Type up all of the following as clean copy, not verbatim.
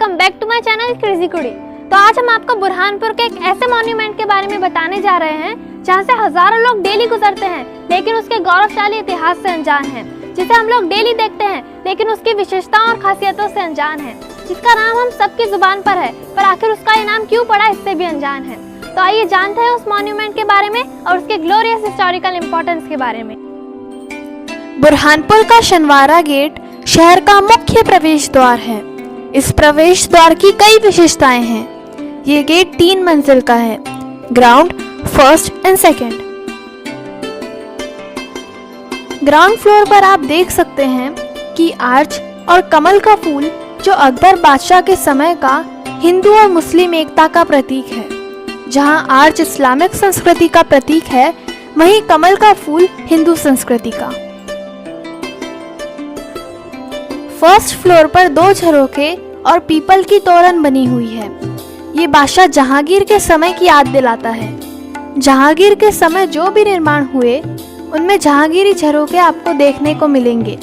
Welcome back to my channel crazy Kudi. तो आज हम आपको बुरहानपुर के एक ऐसे मॉन्यूमेंट के बारे में बताने जा रहे हैं जहां से हजारों लोग डेली गुजरते हैं, लेकिन उसके गौरवशाली इतिहास से अनजान हैं, जिसे हम लोग डेली देखते हैं लेकिन उसकी विशेषताओं और खासियतों से अनजान हैं, जिसका नाम हम सबकी जुबान पर है, पर आखिर उसका ये नाम क्यों पड़ा इससे भी अनजान है। तो आइए जानते हैं उस मॉन्यूमेंट के बारे में और उसके ग्लोरियस हिस्टोरिकल इम्पोर्टेंस के बारे में। बुरहानपुर का शनिवारा गेट शहर का मुख्य प्रवेश द्वार है। इस प्रवेश द्वार की कई विशेषताएं हैं। ये गेट 3 मंजिल का है, ground, first and second. Ground floor पर आप देख सकते हैं कि आर्च और कमल का फूल जो अकबर बादशाह के समय का हिंदू और मुस्लिम एकता का प्रतीक है। जहां आर्च इस्लामिक संस्कृति का प्रतीक है, वहीं कमल का फूल हिंदू संस्कृति का। फर्स्ट फ्लोर पर 2 झरोखे और पीपल की तोरण बनी हुई है। ये बादशाह जहांगीर के समय की याद दिलाता है। जहांगीर के समय जो भी निर्माण हुए उनमें जहांगीरी झरोखे आपको देखने को मिलेंगे।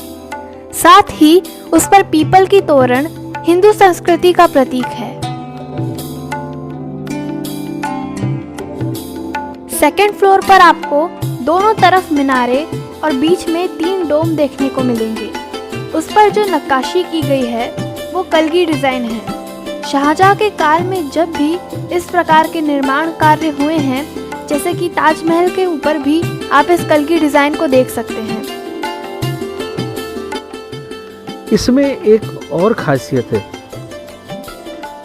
साथ ही उस पर पीपल की तोरण हिंदू संस्कृति का प्रतीक है। सेकेंड फ्लोर पर आपको दोनों तरफ मीनारे और बीच में 3 डोम देखने को मिलेंगे। उस पर जो नक्काशी की गई है वो कलगी डिजाइन है। शाहजहां के काल में जब भी इस प्रकार के निर्माण कार्य हुए हैं, जैसे कि ताजमहल के ऊपर भी आप इस कलगी डिजाइन को देख सकते हैं। इसमें एक और खासियत है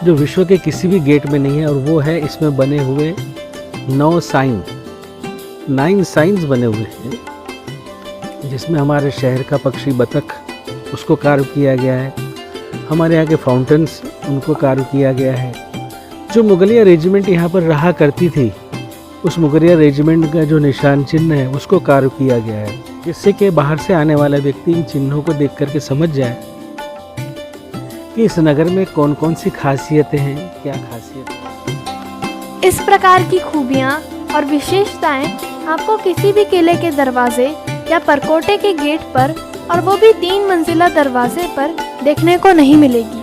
जो विश्व के किसी भी गेट में नहीं है, और वो है इसमें बने हुए 9 साइंस बने हुए हैं, जिसमें हमारे शहर का पक्षी बतख उसको कार्व किया गया है। हमारे यहाँ के फाउंटेन्स उनको कार्व किया गया है। जो मुगलिया रेजिमेंट यहाँ पर रहा करती थी, उस मुगलिया रेजिमेंट का जो निशान चिन्ह है उसको कार्व किया गया है, जिससे कि बाहर से आने वाला व्यक्ति इन चिन्हों को देख करके समझ जाए कि इस नगर में कौन कौन सी खासियतें हैं, क्या खासियत है। इस प्रकार की खूबियाँ और विशेषताएं आपको किसी भी किले के दरवाजे या परकोटे के गेट पर, और वो भी 3 मंजिला दरवाजे पर देखने को नहीं मिलेगी।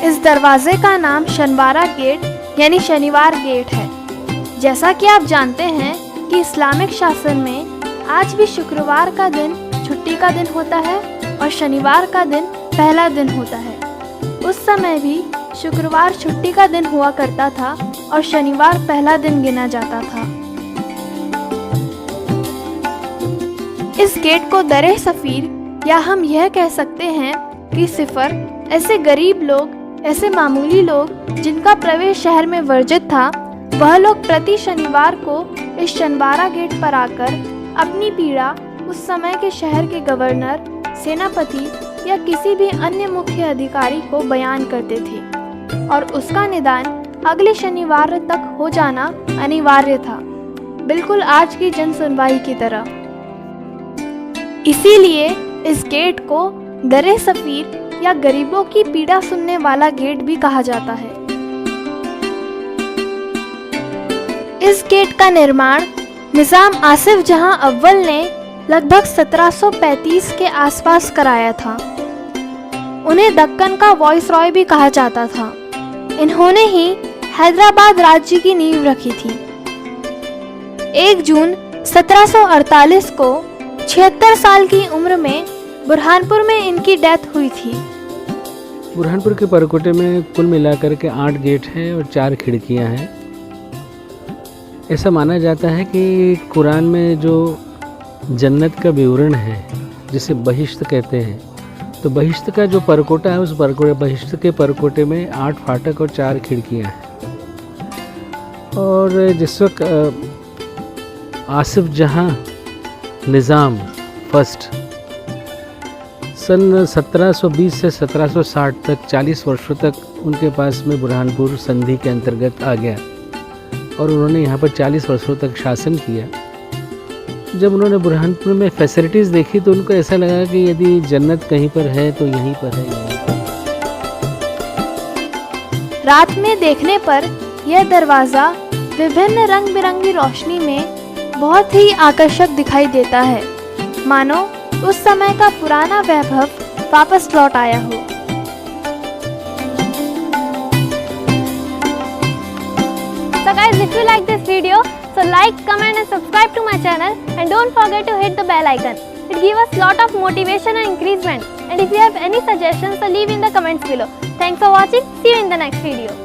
इस दरवाजे का नाम शनिवारा गेट यानी शनिवार गेट है। जैसा कि आप जानते हैं कि इस्लामिक शासन में आज भी शुक्रवार का दिन छुट्टी का दिन होता है और शनिवार का दिन पहला दिन होता है। उस समय भी शुक्रवार छुट्टी का दिन हुआ करता था और शनिवार पहला दिन गिना जाता था। इस गेट को दरे सफीर या हम यह कह सकते हैं कि सिफर ऐसे गरीब लोग, ऐसे मामूली लोग जिनका प्रवेश शहर में वर्जित था, वह लोग प्रति शनिवार को इस शनिवारा गेट पर आकर अपनी पीड़ा उस समय के शहर के गवर्नर, सेनापति या किसी भी अन्य मुख्य अधिकारी को बयान करते थे, और उसका निदान अगले शनिवार तक हो जाना अनिवार्य था, बिल्कुल आज की जन सुनवाई की तरह। इसीलिए इस गेट को दरे सफीर या गरीबों की पीड़ा सुनने वाला गेट भी कहा जाता है। इस गेट का निर्माण निजाम आसिफ जहां अव्वल ने लगभग 1735 के आसपास कराया था। उन्हें दक्कन का वॉइसरॉय भी कहा जाता था। इन्होंने ही हैदराबाद राज्य की नींव रखी थी। 1 जून 1748 को 76 साल की उम्र में बुरहानपुर में इनकी डेथ हुई थी। बुरहानपुर के परकोटे में कुल मिलाकर के 8 गेट हैं और 4 खिड़कियां हैं। ऐसा माना जाता है कि कुरान में जो जन्नत का विवरण है, जिसे बहिश्त कहते हैं, तो बहिश्त का जो परकोटा है, उस बहिश्त के परकोटे में 8 फाटक और 4 खिड़कियां हैं। और जिस वक्त आसिफ जहां निज़ाम फर्स्ट सन 1720 से 1760 तक 40 वर्षों तक उनके पास में बुरहानपुर संधि के अंतर्गत आ गया, और उन्होंने यहाँ पर 40 वर्षों तक शासन किया। जब उन्होंने बुरहानपुर में फैसिलिटीज़ देखी तो उनको ऐसा लगा कि यदि जन्नत कहीं पर है तो यहीं पर है। रात में देखने पर यह दरवाज़ा विभिन्न रंग बिरंगी रोशनी में बहुत ही आकर्षक दिखाई देता है, मानो उस समय का पुराना वैभव वापस लौट आया हो। So guys, if you like this video, so like, comment and subscribe to my channel, and don't forget to hit the bell icon. It gives us lot of motivation and encouragement. And if you have any suggestions, so leave in the comments below. Thanks for watching. See you in the next video.